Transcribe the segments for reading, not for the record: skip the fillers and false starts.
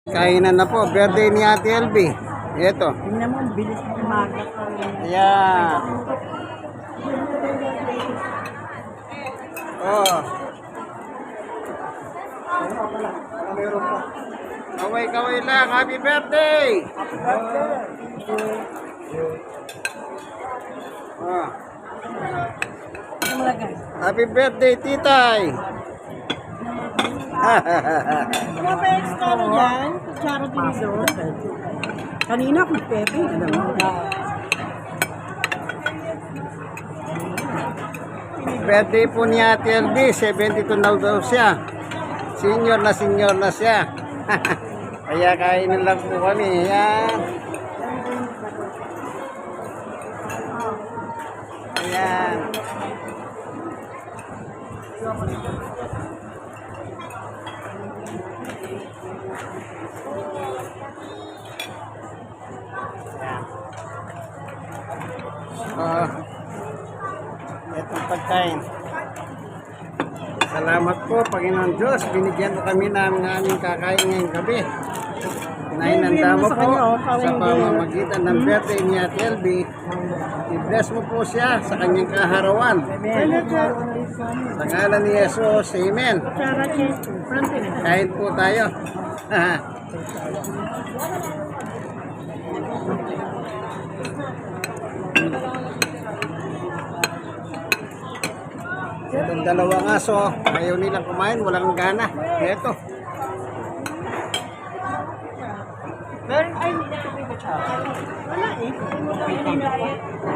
Kainan na po, birthday ni Ate LB. Ito. Tingnan mo, ang bilis ng umaga. Ayan. Oh. Kaway-kaway lang. Happy birthday! Oh. Happy birthday, titay! Ano ba extra na dyan? Kutsara tinidor. Kanina kung pepe. Birthday po ni Ate LB, 72 na daw siya. Senior na siya. Kaya kainin lang po kami. Ayan. Ayan. Itong pagkain. Salamat po, Panginoon Diyos. Binigyan mo kami ng aming kakain ngayong gabi. Nainanda mo po sa pamamagitan ng birthday ni Ate LB. I-bless mo po siya sa kanyang kaharawan. Sa ngalan ni Jesus, Amen. Kain po tayo. Itong dalawang aso, ayaw nilang kumain, walang gana. Ito.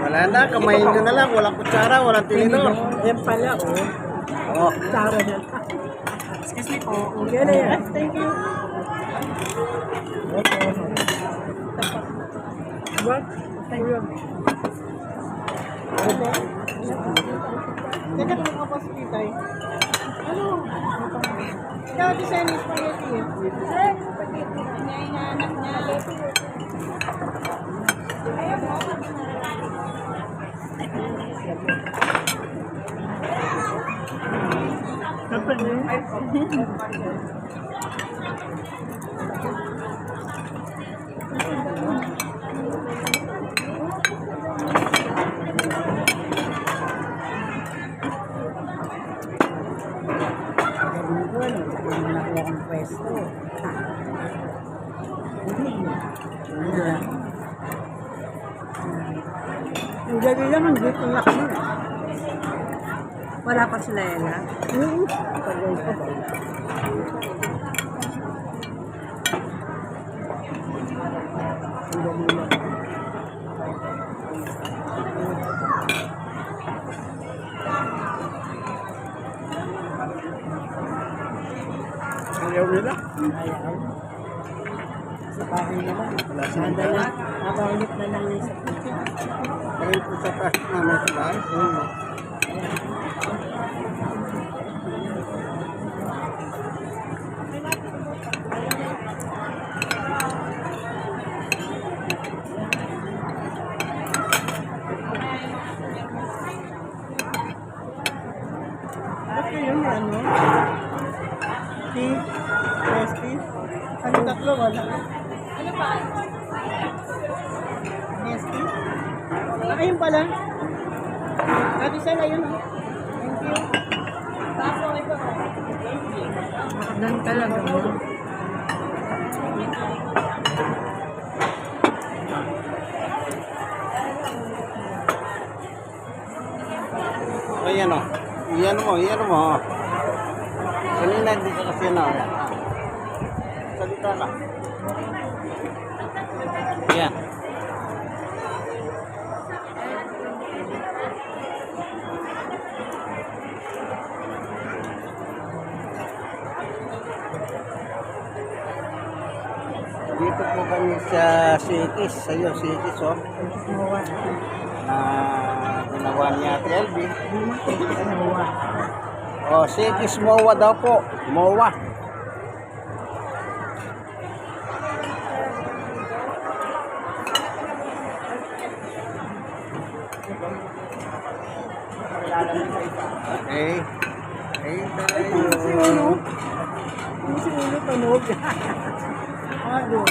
Wala na, kamayin nyo na lang. Walang kutsara, walang tinidor. Yan pala, oh. Oh. Kutsara na. Excuse me po. Yan na yan. Thank you. What? Thank you. Teka, kung kapos dito eh. Ano? Ikaw, design is spaghetti eh. Sir, spaghetti. Hinahanap niya. Ayaw mo. Kapag ang gabi lang ang dito na kami. Wala pa sila yan, ha? Pagay pa ba? Ang gabi lang. Ayaw nila. Ayaw. Sa bahay naman. Nadala. Nabaunit na lang yung sa pizza. Kain po sa taas namin sa bahay. Ito yung ano? Tea? Tea? Ano tatlo? Wala. Ano pa? Nesty? Ayun pala. Ate Sel, ayun. Thank you. Baso, ito. Makadang talaga. Ayan o. Iyan mo. Kanina hindi ka kasi na. Salita ka. Ayan. Dito po kami sa Sikis. Sa'yo, Sikis o. Ginawa niya Ate LB. O, Sikis MOA daw po. MOA. Okay. Okay tayo. Yung si Ulo tunog. Avocado.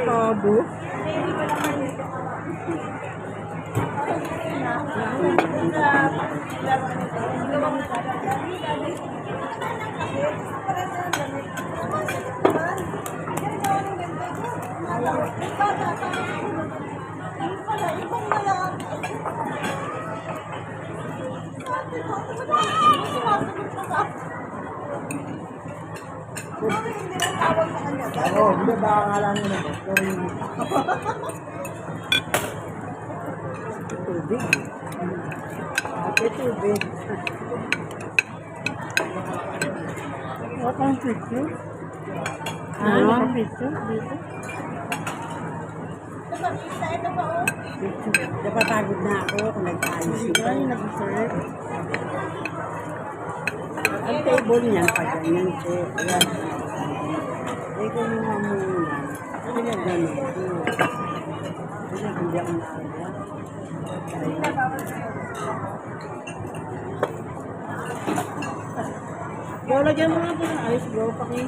Avocado. Oo, hindi ba akala nyo na Tubig. Ate tubig. Wala kang picture? Ano? Picture dito? Napapagod na ako kung nag-ayos ito. Ay, nag-serve. Ang table niyan, pag ganyan siya. Ayan. Ay, kung yung mamunan, hindi na ganito. Hindi ako naawa. Bro, lagyan mo natin ng ice, bro. Paki.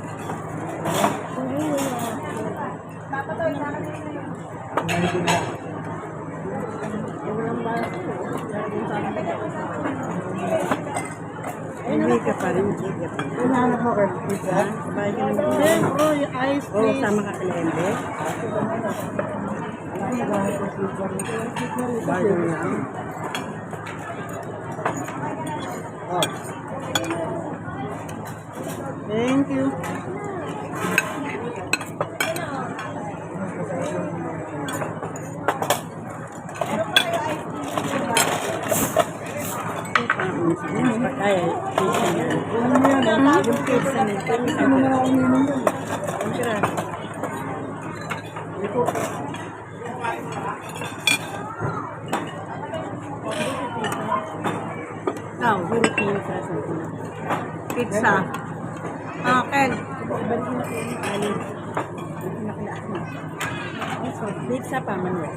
Hindi ka pa rin, hindi ka pa rin. Hinahanap mo, Earth, pizza? Sabay ka naman. Bro, yung ice, please. Oo, sama ka kalembe. Bago yan. Oh. Thank you. Ay, pizza yan. Yung pizza nito. Hindi mo na ako uminom yan. Ang sira. Ito. Oh, European pizza. Pizza. Ah, Ken. Pizza pa, Manuel.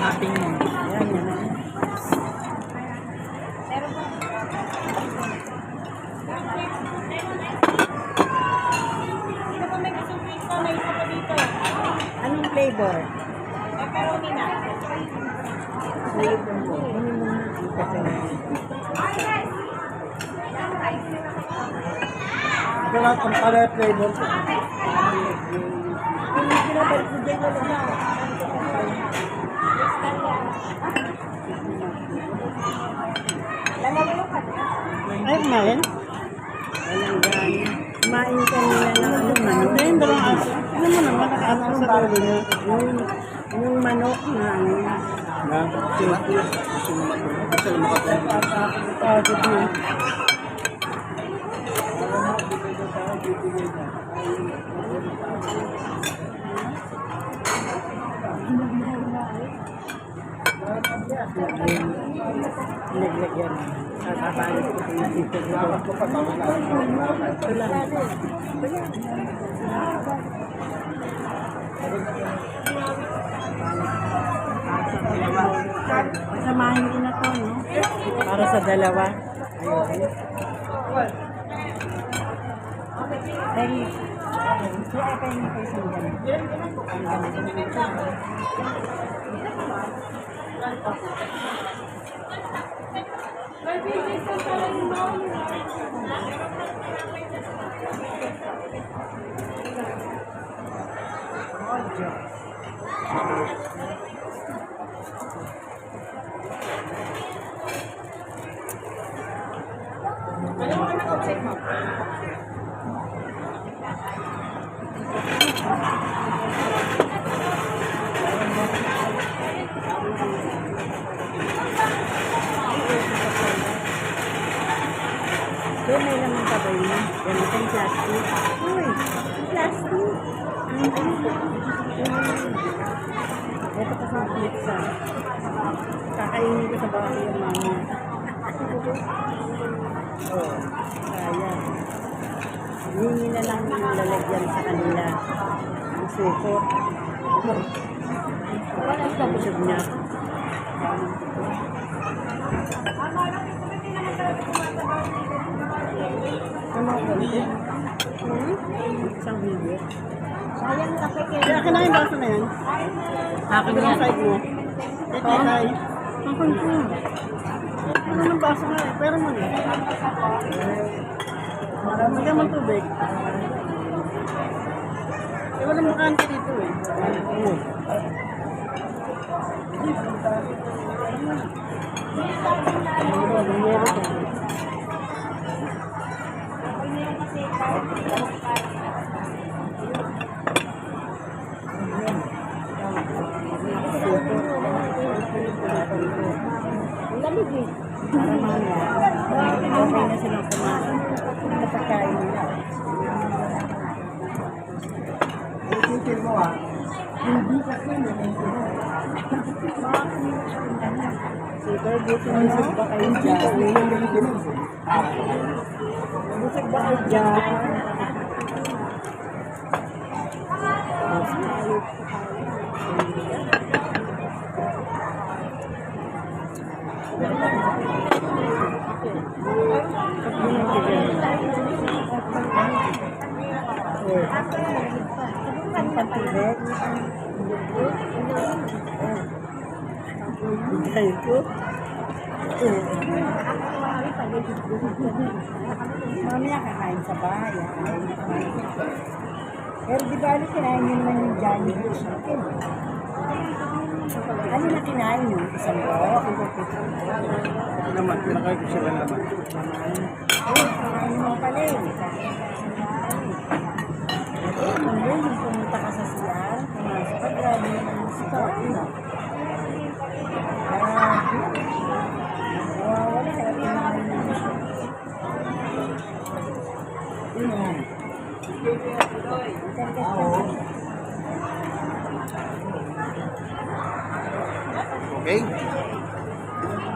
Ating yan, yan. Anong flavor? Pepperoni na. Flavor mo. Kunin mo na. Ito lang ang pala flavor. Ay, kumain? Walang gana. Kumain ka nila ng ano, manok. Hindi, yung dalawang aso. Alam mo naman, nakaano ko sa dulo niya. Yung manok na ano. Na? Gusto mo Pagod na. Naglagyan. Kakabalik ko yung dito. Ito lang. Samahin ko na to, no? Para sa dalawa. Ayun. Dahil, gusto ay kayo na kayo sa Doon may naman kabay mo. Yan ito yung plastic. Uy, yung plastic. Ito kasi yung pizza. Kakainin ko sa bahay yung mama. Oh, sayang. Hindi na lang yung lalagyan sa kanila. Ang suko. Ang busog niya. Ano ko? Isang video. Sayang kape kayo. Kaya kinain ba sa na yan? Akin yan. Side mo. Ito ay. Akin ko. Ano ng baso nga eh. Pero mo eh. Magyan mong tubig. Eh walang makanta dito eh. Para mamaya, okay na silang kumain. Ang pagkain nila. Itintin mo ah. Hindi kasi super buti mo ba kayo dyan? Busog ba kayo dyan? Ang pantibet. Bigay ko. Mamaya kakain sa bahay. Pero di ba kinain nyo naman yung Johnny Rich natin? Ano na kinain nyo? Isang buo? Naman, pinakain ko sila naman. Kinain mo pala eh. Yung pumunta ka sa CR, pumasok ka, grabe yung spot, no? Wala kaya kinain mo. Okay?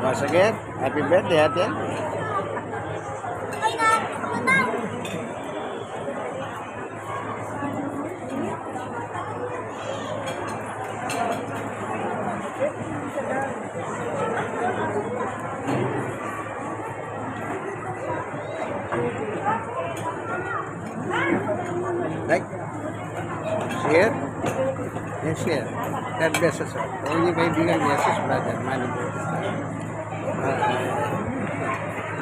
Once again, happy birthday, Ate. Like, share, and share. God bless us all. All yung kaibigan, yes, brother, money.